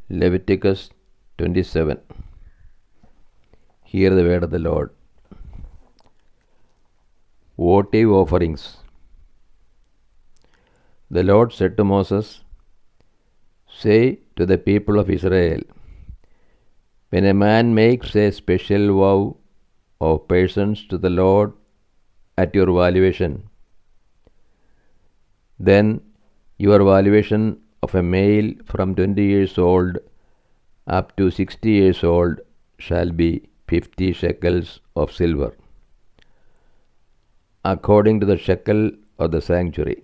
Leviticus 27. Hear the word of the Lord. Votive offerings. The Lord said to Moses, "Say to the people of Israel, when a man makes a special vow of persons to the Lord at your valuation, then your valuation of a male from 20 years old up to 60 years old shall be 50 shekels of silver, according to the shekel of the sanctuary.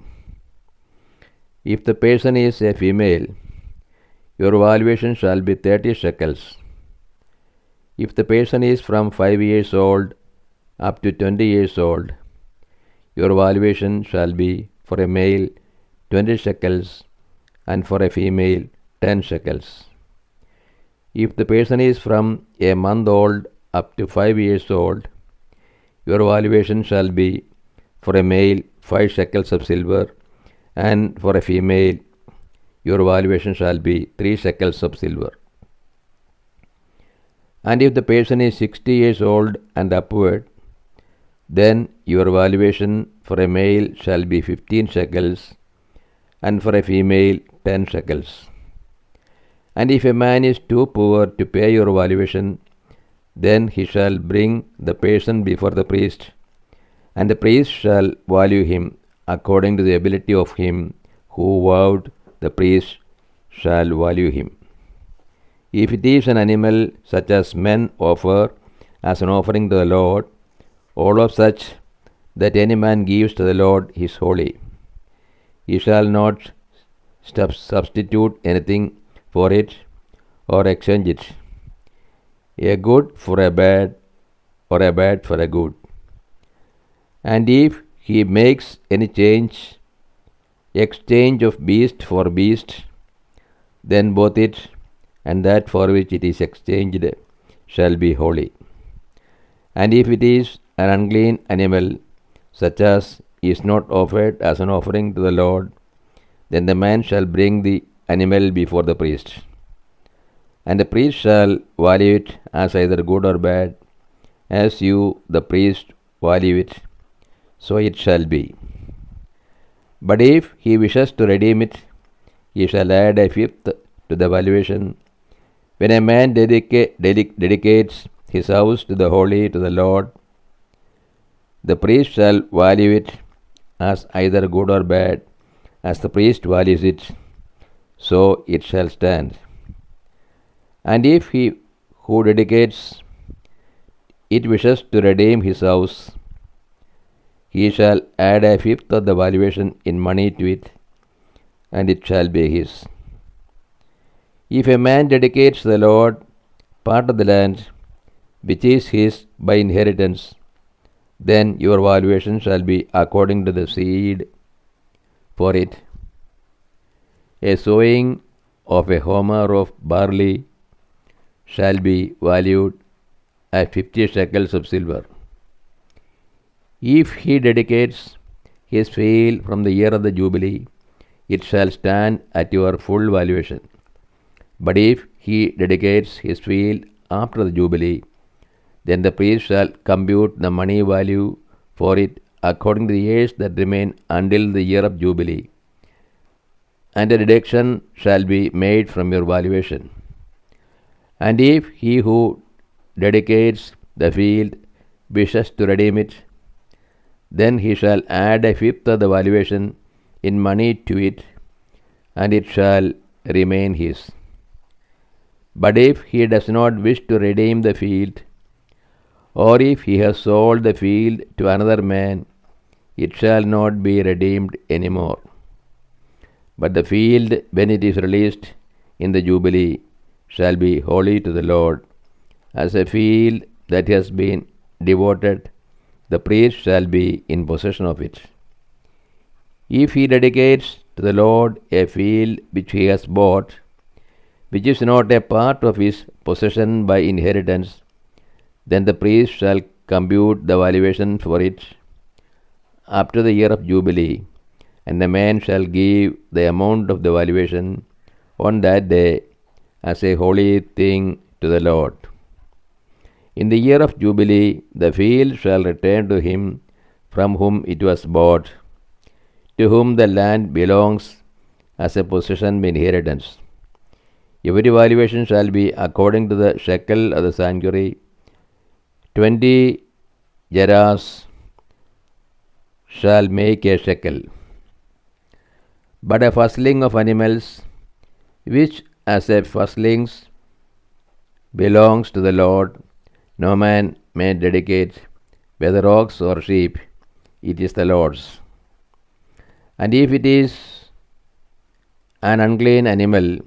If the person is a female, your valuation shall be 30 shekels. If the person is from 5 years old up to 20 years old, your valuation shall be for a male 20 shekels and for a female 10 shekels. If the person is from a month old up to 5 years old, your valuation shall be for a male 5 shekels of silver, and for a female your valuation shall be 3 shekels of silver. And if the person is 60 years old and upward, then your valuation for a male shall be 15 shekels, and for a female 10 shekels. And if a man is too poor to pay your valuation, then he shall bring the person before the priest, and the priest shall value him according to the ability of him who vowed. The priest shall value him. If it is an animal such as men offer as an offering to the Lord, all of such that any man gives to the Lord is holy. He shall not substitute anything for it or exchange it, a good for a bad or a bad for a good. And if he makes any exchange of beast for beast, then both it and that for which it is exchanged shall be holy. And if it is an unclean animal, such as is not offered as an offering to the Lord, then the man shall bring the animal before the priest, and the priest shall value it as either good or bad, as you, the priest, value it, so it shall be. But if he wishes to redeem it, he shall add a fifth to the valuation. When a man dedicates his house to the holy to the Lord, the priest shall value it as either good or bad, as the priest values it, so it shall stand. And if he who dedicates it wishes to redeem his house, he shall add a fifth of the valuation in money to it, and it shall be his. If a man dedicates to the Lord part of the land which is his by inheritance, then your valuation shall be according to the seed for it. A sowing of a homer of barley shall be valued at 50 shekels of silver. If he dedicates his field from the year of the Jubilee, it shall stand at your full valuation. But if he dedicates his field after the Jubilee, then the priest shall compute the money value for it according to the years that remain until the year of Jubilee, and a deduction shall be made from your valuation. And if he who dedicates the field wishes to redeem it, then he shall add a fifth of the valuation in money to it, and it shall remain his. But if he does not wish to redeem the field, or if he has sold the field to another man, it shall not be redeemed any more. But the field, when it is released in the Jubilee, shall be holy to the Lord. As a field that has been devoted, the priest shall be in possession of it. If he dedicates to the Lord a field which he has bought, which is not a part of his possession by inheritance, then the priest shall compute the valuation for it up to the year of Jubilee, and the man shall give the amount of the valuation on that day as a holy thing to the Lord. In the year of Jubilee, the field shall return to him from whom it was bought, to whom the land belongs as a possession by inheritance. Every valuation shall be according to the shekel of the sanctuary. 20 gerahs shall make a shekel. But a firstling of animals, which as a firstlings belongs to the Lord, no man may dedicate, whether ox or sheep, it is the Lord's. And if it is an unclean animal,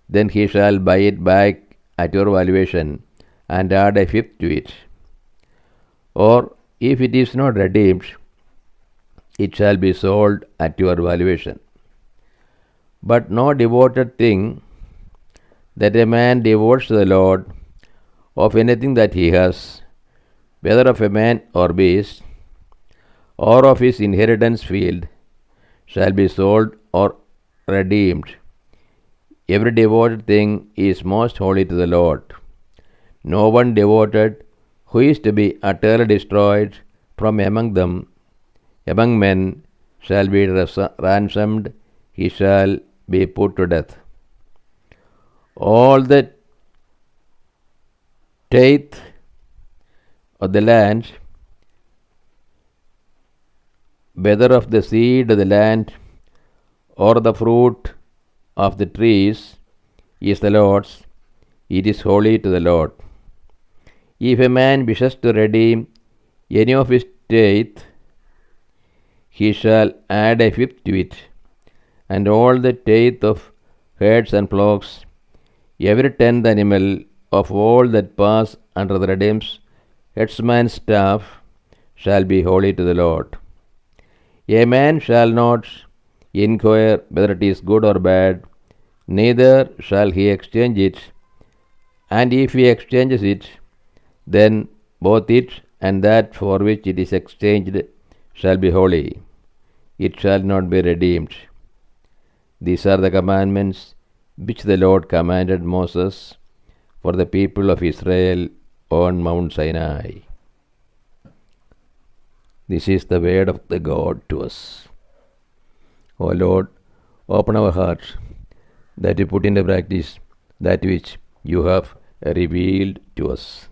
then he shall buy it back at your valuation and add a fifth to it. Or if it is not redeemed, it shall be sold at your valuation. But no devoted thing that a man devotes to the Lord, of anything that he has, whether of a man or beast, or of his inheritance field, shall be sold or redeemed. Every devoted thing is most holy to the Lord. No one devoted who is to be utterly destroyed from among men, shall be ransomed, he shall be put to death. All the tithe of the land, whether of the seed of the land or the fruit of the trees, is the Lord's. It is holy to the Lord. If a man wishes to redeem any of his tithe, he shall add a fifth to it, and all the tithe of herds and flocks, every 10th animal of all that pass under the headsman's staff, shall be holy to the Lord. A man shall not inquire whether it is good or bad, neither shall he exchange it, and if he exchanges it, then both it and that for which it is exchanged shall be holy. It shall not be redeemed. These are the commandments which the Lord commanded Moses for the people of Israel on Mount Sinai. This is the word of the God to us. O Lord, open our hearts that we put into practice that which you have revealed to us.